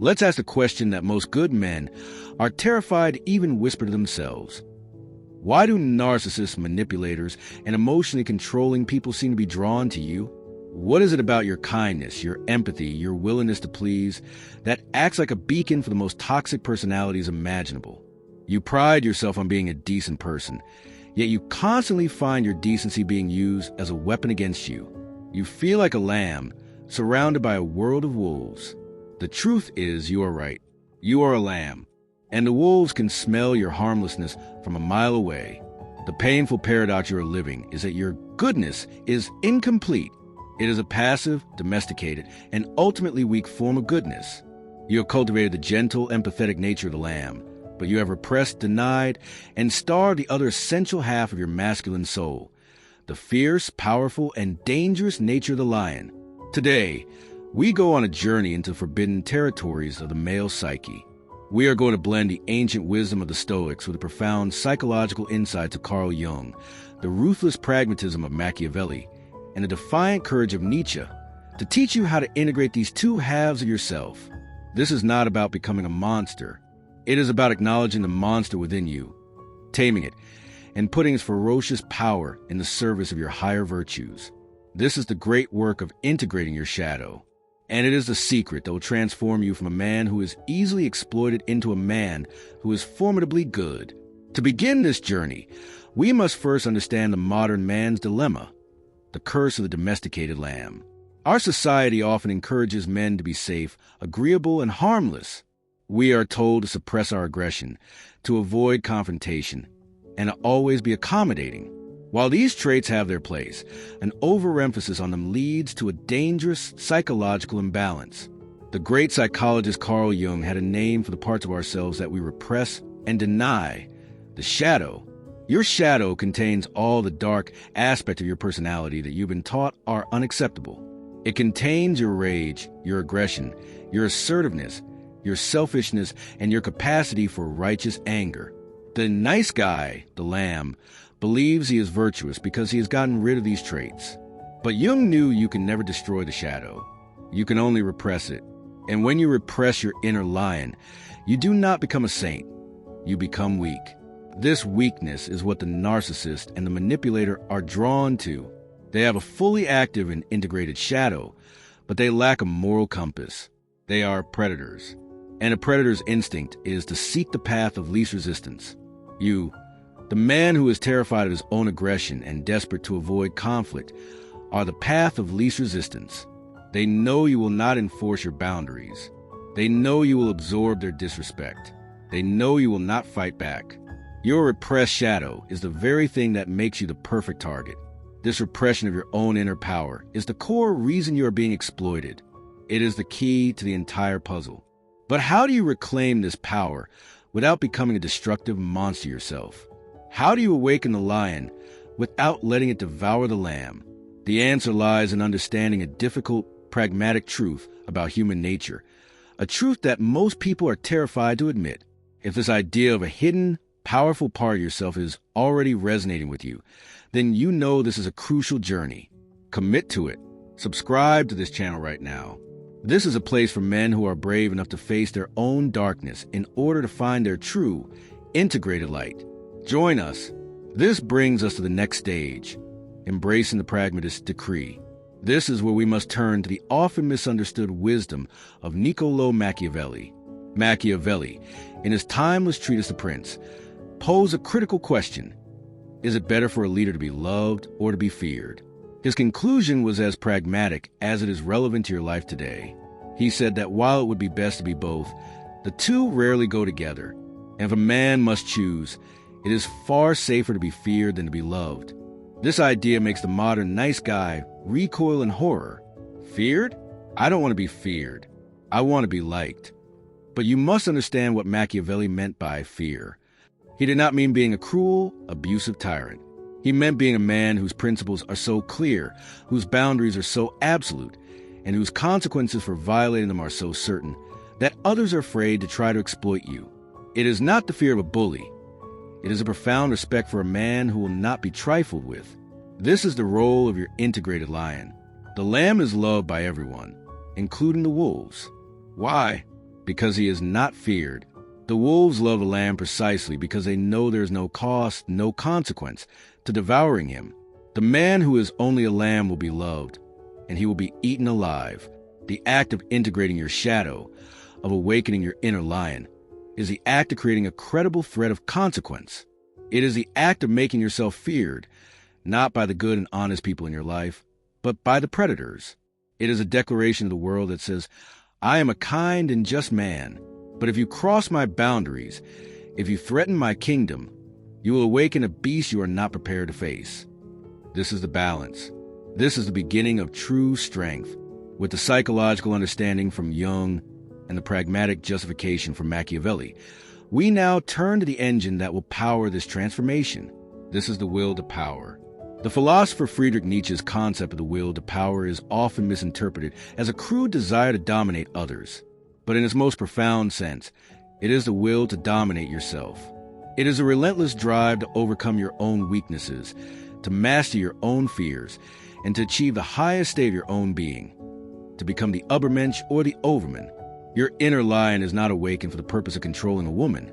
Let's ask the question that most good men are terrified to even whisper to themselves. Why do narcissists, manipulators, and emotionally controlling people seem to be drawn to you? What is it about your kindness, your empathy, your willingness to please that acts like a beacon for the most toxic personalities imaginable? You pride yourself on being a decent person, yet you constantly find your decency being used as a weapon against you. You feel like a lamb, surrounded by a world of wolves. The truth is, you are right. You are a lamb, and the wolves can smell your harmlessness from a mile away. The painful paradox you are living is that your goodness is incomplete. It is a passive, domesticated, and ultimately weak form of goodness. You have cultivated the gentle, empathetic nature of the lamb, but you have repressed, denied, and starved the other essential half of your masculine soul, the fierce, powerful, and dangerous nature of the lion. Today, we go on a journey into forbidden territories of the male psyche. We are going to blend the ancient wisdom of the Stoics with the profound psychological insights of Carl Jung, the ruthless pragmatism of Machiavelli, and the defiant courage of Nietzsche to teach you how to integrate these two halves of yourself. This is not about becoming a monster. It is about acknowledging the monster within you, taming it, and putting its ferocious power in the service of your higher virtues. This is the great work of integrating your shadow, and it is the secret that will transform you from a man who is easily exploited into a man who is formidably good. To begin this journey, we must first understand the modern man's dilemma, the curse of the domesticated lamb. Our society often encourages men to be safe, agreeable, and harmless. We are told to suppress our aggression, to avoid confrontation, and to always be accommodating. While these traits have their place, an overemphasis on them leads to a dangerous psychological imbalance. The great psychologist Carl Jung had a name for the parts of ourselves that we repress and deny: the shadow. Your shadow contains all the dark aspects of your personality that you've been taught are unacceptable. It contains your rage, your aggression, your assertiveness, your selfishness, and your capacity for righteous anger. The nice guy, the lamb, believes he is virtuous because he has gotten rid of these traits. But Jung knew you can never destroy the shadow. You can only repress it. And when you repress your inner lion, you do not become a saint. You become weak. This weakness is what the narcissist and the manipulator are drawn to. They have a fully active and integrated shadow, but they lack a moral compass. They are predators. And a predator's instinct is to seek the path of least resistance. You, the man who is terrified of his own aggression and desperate to avoid conflict, are the path of least resistance. They know you will not enforce your boundaries. They know you will absorb their disrespect. They know you will not fight back. Your repressed shadow is the very thing that makes you the perfect target. This repression of your own inner power is the core reason you are being exploited. It is the key to the entire puzzle. But how do you reclaim this power without becoming a destructive monster yourself? How do you awaken the lion without letting it devour the lamb? The answer lies in understanding a difficult, pragmatic truth about human nature, a truth that most people are terrified to admit. If this idea of a hidden, powerful part of yourself is already resonating with you, then you know this is a crucial journey. Commit to it. Subscribe to this channel right now. This is a place for men who are brave enough to face their own darkness in order to find their true, integrated light. Join us. This brings us to the next stage, embracing the pragmatist decree. This is where we must turn to the often misunderstood wisdom of Niccolò Machiavelli. Machiavelli, in his timeless treatise The Prince, posed a critical question: is it better for a leader to be loved or to be feared? His conclusion was as pragmatic as it is relevant to your life today. He said that while it would be best to be both, the two rarely go together, and if a man must choose, it is far safer to be feared than to be loved. This idea makes the modern nice guy recoil in horror. Feared? I don't want to be feared. I want to be liked. But you must understand what Machiavelli meant by fear. He did not mean being a cruel, abusive tyrant. He meant being a man whose principles are so clear, whose boundaries are so absolute, and whose consequences for violating them are so certain that others are afraid to try to exploit you. It is not the fear of a bully. It is a profound respect for a man who will not be trifled with. This is the role of your integrated lion. The lamb is loved by everyone, including the wolves. Why? because he is not feared. The wolves love the lamb precisely because they know there is no cost, no consequence to devouring him. The man who is only a lamb will be loved, and he will be eaten alive. The act of integrating your shadow, of awakening your inner lion, is the act of creating a credible threat of consequence. It is the act of making yourself feared, not by the good and honest people in your life, but by the predators. It is a declaration to the world that says, I am a kind and just man, but if you cross my boundaries, if you threaten my kingdom, you will awaken a beast you are not prepared to face. This is the balance. This is the beginning of true strength, with the psychological understanding from Jung and the pragmatic justification from Machiavelli. We now turn to the engine that will power this transformation. This is the will to power. The philosopher Friedrich Nietzsche's concept of the will to power is often misinterpreted as a crude desire to dominate others. But in its most profound sense, it is the will to dominate yourself. It is a relentless drive to overcome your own weaknesses, to master your own fears, and to achieve the highest state of your own being, to become the Übermensch or the Overman. Your inner lion is not awakened for the purpose of controlling a woman.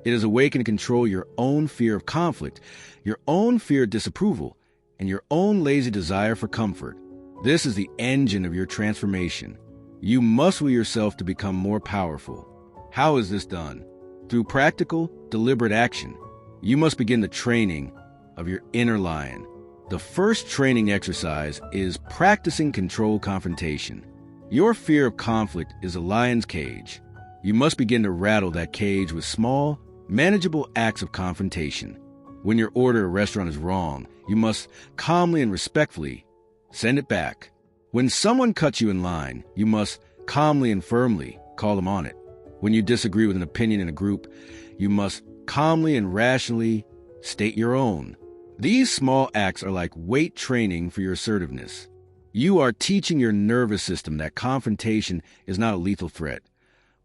It is awakened to control your own fear of conflict, your own fear of disapproval, and your own lazy desire for comfort. This is the engine of your transformation. You must will yourself to become more powerful. How is this done? Through practical, deliberate action. You must begin the training of your inner lion. The first training exercise is practicing controlled confrontation. Your fear of conflict is a lion's cage. You must begin to rattle that cage with small, manageable acts of confrontation. When your order at a restaurant is wrong, you must calmly and respectfully send it back. When someone cuts you in line, you must calmly and firmly call them on it. When you disagree with an opinion in a group, you must calmly and rationally state your own. These small acts are like weight training for your assertiveness. You are teaching your nervous system that confrontation is not a lethal threat,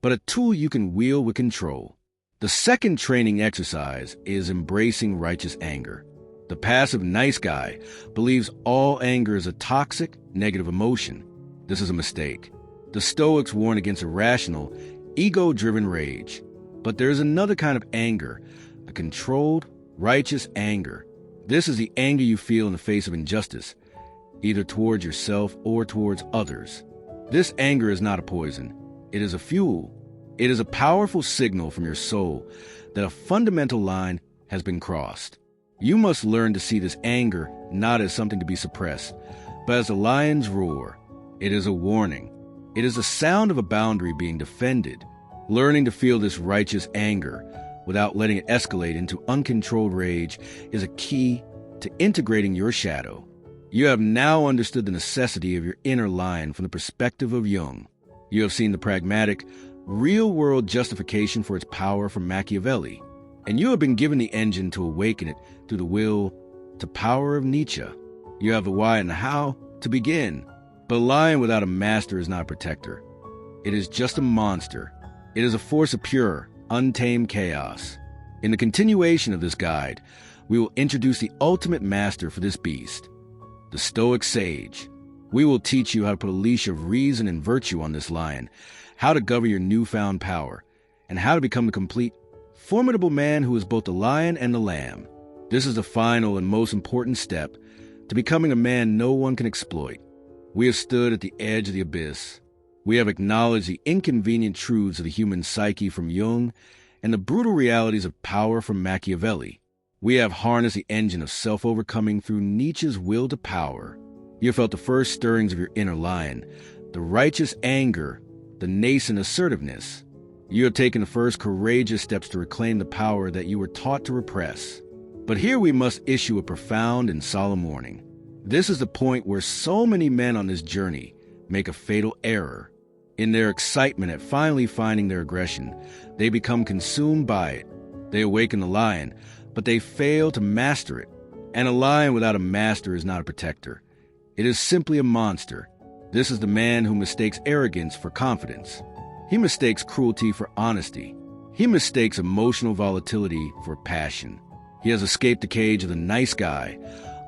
but a tool you can wield with control. The second training exercise is embracing righteous anger. The passive nice guy believes all anger is a toxic, negative emotion. This is a mistake. The Stoics warn against irrational, ego-driven rage. But there is another kind of anger, a controlled, righteous anger. This is the anger you feel in the face of injustice, either towards yourself or towards others. This anger is not a poison. It is a fuel. It is a powerful signal from your soul that a fundamental line has been crossed. You must learn to see this anger not as something to be suppressed, but as a lion's roar. It is a warning. It is the sound of a boundary being defended. Learning to feel this righteous anger without letting it escalate into uncontrolled rage is a key to integrating your shadow. You have now understood the necessity of your inner lion from the perspective of Jung. You have seen the pragmatic, real-world justification for its power from Machiavelli, and you have been given the engine to awaken it through the will to power of Nietzsche. You have the why and the how to begin. But a lion without a master is not a protector. It is just a monster. It is a force of pure, untamed chaos. In the continuation of this guide, we will introduce the ultimate master for this beast, the Stoic sage. We will teach you how to put a leash of reason and virtue on this lion, how to govern your newfound power, and how to become the complete, formidable man who is both the lion and the lamb. This is the final and most important step to becoming a man no one can exploit. We have stood at the edge of the abyss. We have acknowledged the inconvenient truths of the human psyche from Jung and the brutal realities of power from Machiavelli. We have harnessed the engine of self-overcoming through Nietzsche's will to power. You have felt the first stirrings of your inner lion, the righteous anger, the nascent assertiveness. You have taken the first courageous steps to reclaim the power that you were taught to repress. But here we must issue a profound and solemn warning. This is the point where so many men on this journey make a fatal error. In their excitement at finally finding their aggression, they become consumed by it. They awaken the lion, but they fail to master it. And a lion without a master is not a protector. It is simply a monster. This is the man who mistakes arrogance for confidence. He mistakes cruelty for honesty. He mistakes emotional volatility for passion. He has escaped the cage of the nice guy,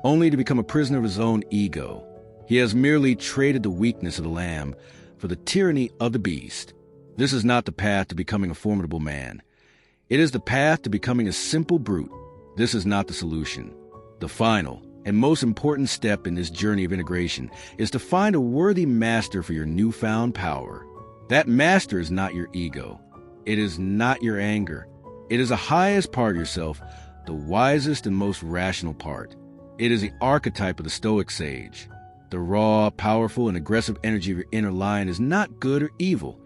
only to become a prisoner of his own ego. He has merely traded the weakness of the lamb for the tyranny of the beast. This is not the path to becoming a formidable man. It is the path to becoming a simple brute. This is not the solution. The final and most important step in this journey of integration is to find a worthy master for your newfound power. That master is not your ego. It is not your anger. It is the highest part of yourself, the wisest and most rational part. It is the archetype of the Stoic sage. The raw, powerful, and aggressive energy of your inner lion is not good or evil.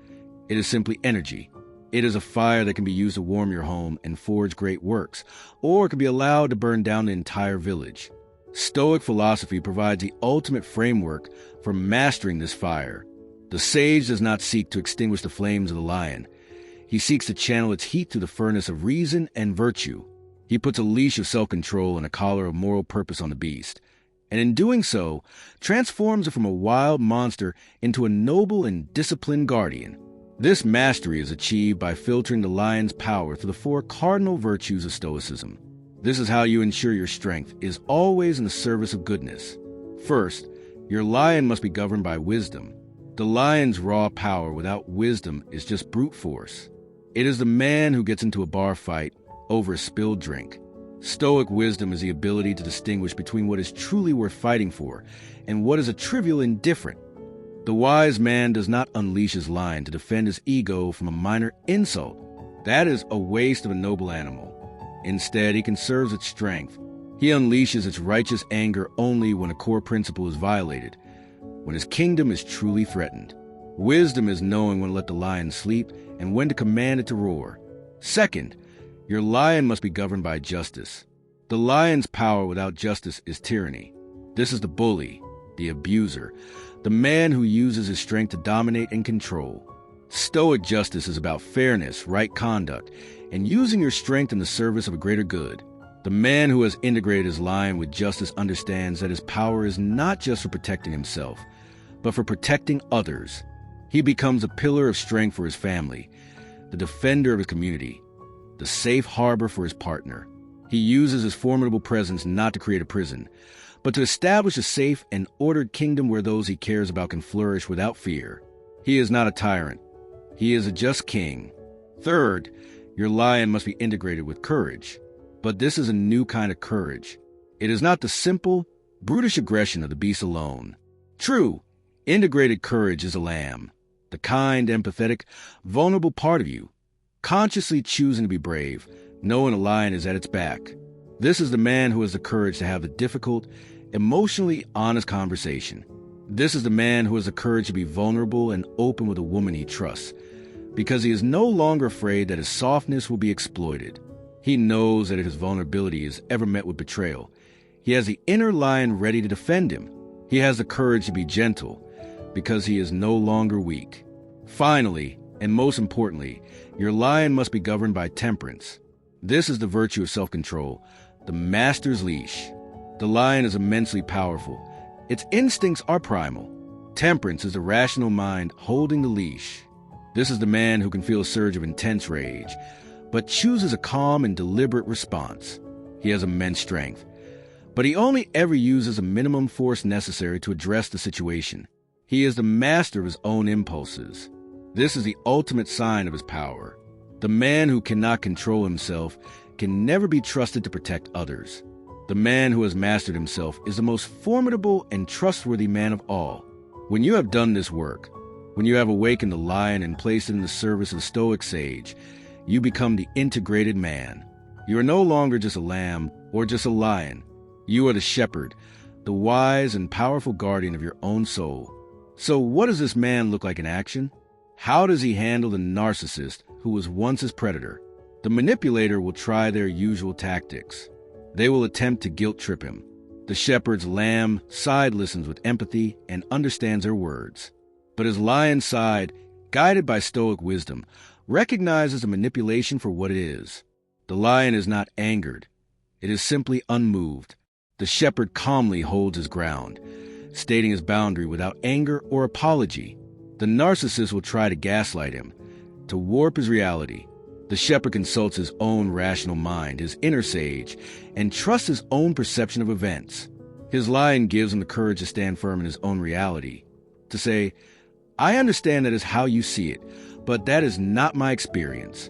It is simply energy. It is a fire that can be used to warm your home and forge great works, or it can be allowed to burn down the entire village. Stoic philosophy provides the ultimate framework for mastering this fire. The sage does not seek to extinguish the flames of the lion. He seeks to channel its heat through the furnace of reason and virtue. He puts a leash of self-control and a collar of moral purpose on the beast, and in doing so, transforms it from a wild monster into a noble and disciplined guardian. This mastery is achieved by filtering the lion's power through the four cardinal virtues of Stoicism. This is how you ensure your strength is always in the service of goodness. First, your lion must be governed by wisdom. The lion's raw power without wisdom is just brute force. It is the man who gets into a bar fight over a spilled drink. Stoic wisdom is the ability to distinguish between what is truly worth fighting for and what is a trivial indifferent. The wise man does not unleash his lion to defend his ego from a minor insult. That is a waste of a noble animal. Instead, he conserves its strength. He unleashes its righteous anger only when a core principle is violated, when his kingdom is truly threatened. Wisdom is knowing when to let the lion sleep and when to command it to roar. Second, your lion must be governed by justice. The lion's power without justice is tyranny. This is the bully, the abuser, the man who uses his strength to dominate and control. Stoic justice is about fairness, right conduct, and using your strength in the service of a greater good. The man who has integrated his lion with justice understands that his power is not just for protecting himself, but for protecting others. He becomes a pillar of strength for his family, the defender of his community, the safe harbor for his partner. He uses his formidable presence not to create a prison, but to establish a safe and ordered kingdom where those he cares about can flourish without fear. He is not a tyrant. He is a just king. Third, your lion must be integrated with courage. But this is a new kind of courage. It is not the simple, brutish aggression of the beast alone. True, integrated courage is a lamb, the kind, empathetic, vulnerable part of you, consciously choosing to be brave, knowing a lion is at its back. This is the man who has the courage to have the difficult, emotionally honest conversation. This is the man who has the courage to be vulnerable and open with a woman he trusts, because he is no longer afraid that his softness will be exploited. He knows that if his vulnerability is ever met with betrayal, he has the inner lion ready to defend him. He has the courage to be gentle, because he is no longer weak. Finally, and most importantly, your lion must be governed by temperance. This is the virtue of self-control, the master's leash. The lion is immensely powerful. Its instincts are primal. Temperance is the rational mind holding the leash. This is the man who can feel a surge of intense rage, but chooses a calm and deliberate response. He has immense strength, but he only ever uses a minimum force necessary to address the situation. He is the master of his own impulses. This is the ultimate sign of his power. The man who cannot control himself can never be trusted to protect others. The man who has mastered himself is the most formidable and trustworthy man of all. When you have done this work, when you have awakened the lion and placed it in the service of the Stoic sage, you become the integrated man. You are no longer just a lamb or just a lion. You are the shepherd, the wise and powerful guardian of your own soul. So what does this man look like in action? How does he handle the narcissist who was once his predator? The manipulator will try their usual tactics. They will attempt to guilt trip him. The shepherd's lamb side listens with empathy and understands their words. But his lion side, guided by Stoic wisdom, recognizes the manipulation for what it is. The lion is not angered. It is simply unmoved. The shepherd calmly holds his ground, stating his boundary without anger or apology. The narcissist will try to gaslight him, to warp his reality. The shepherd consults his own rational mind, his inner sage, and trusts his own perception of events. His lion gives him the courage to stand firm in his own reality, to say, "I understand that is how you see it, but that is not my experience.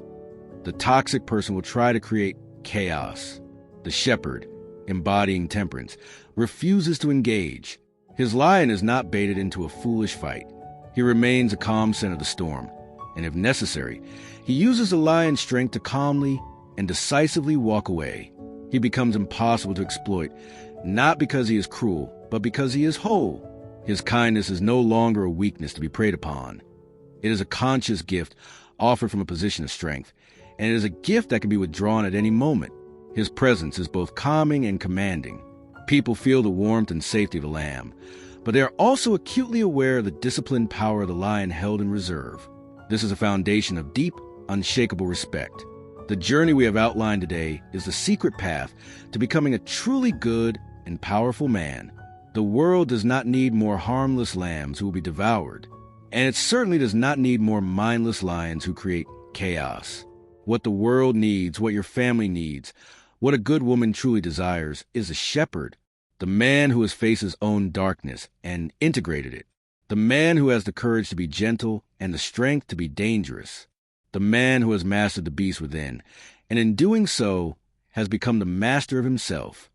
The toxic person will try to create chaos. The shepherd, embodying temperance, refuses to engage. His lion is not baited into a foolish fight. He remains a calm center of the storm, and if necessary, he uses the lion's strength to calmly and decisively walk away. He becomes impossible to exploit, not because he is cruel, but because he is whole. His kindness is no longer a weakness to be preyed upon. It is a conscious gift offered from a position of strength, and it is a gift that can be withdrawn at any moment. His presence is both calming and commanding. People feel the warmth and safety of the lamb, but they are also acutely aware of the disciplined power of the lion held in reserve. This is a foundation of deep, unshakable respect. The journey we have outlined today is the secret path to becoming a truly good and powerful man. The world does not need more harmless lambs who will be devoured, and it certainly does not need more mindless lions who create chaos. What the world needs, what your family needs, what a good woman truly desires is a shepherd, the man who has faced his own darkness and integrated it, the man who has the courage to be gentle and the strength to be dangerous, the man who has mastered the beast within, and in doing so has become the master of himself.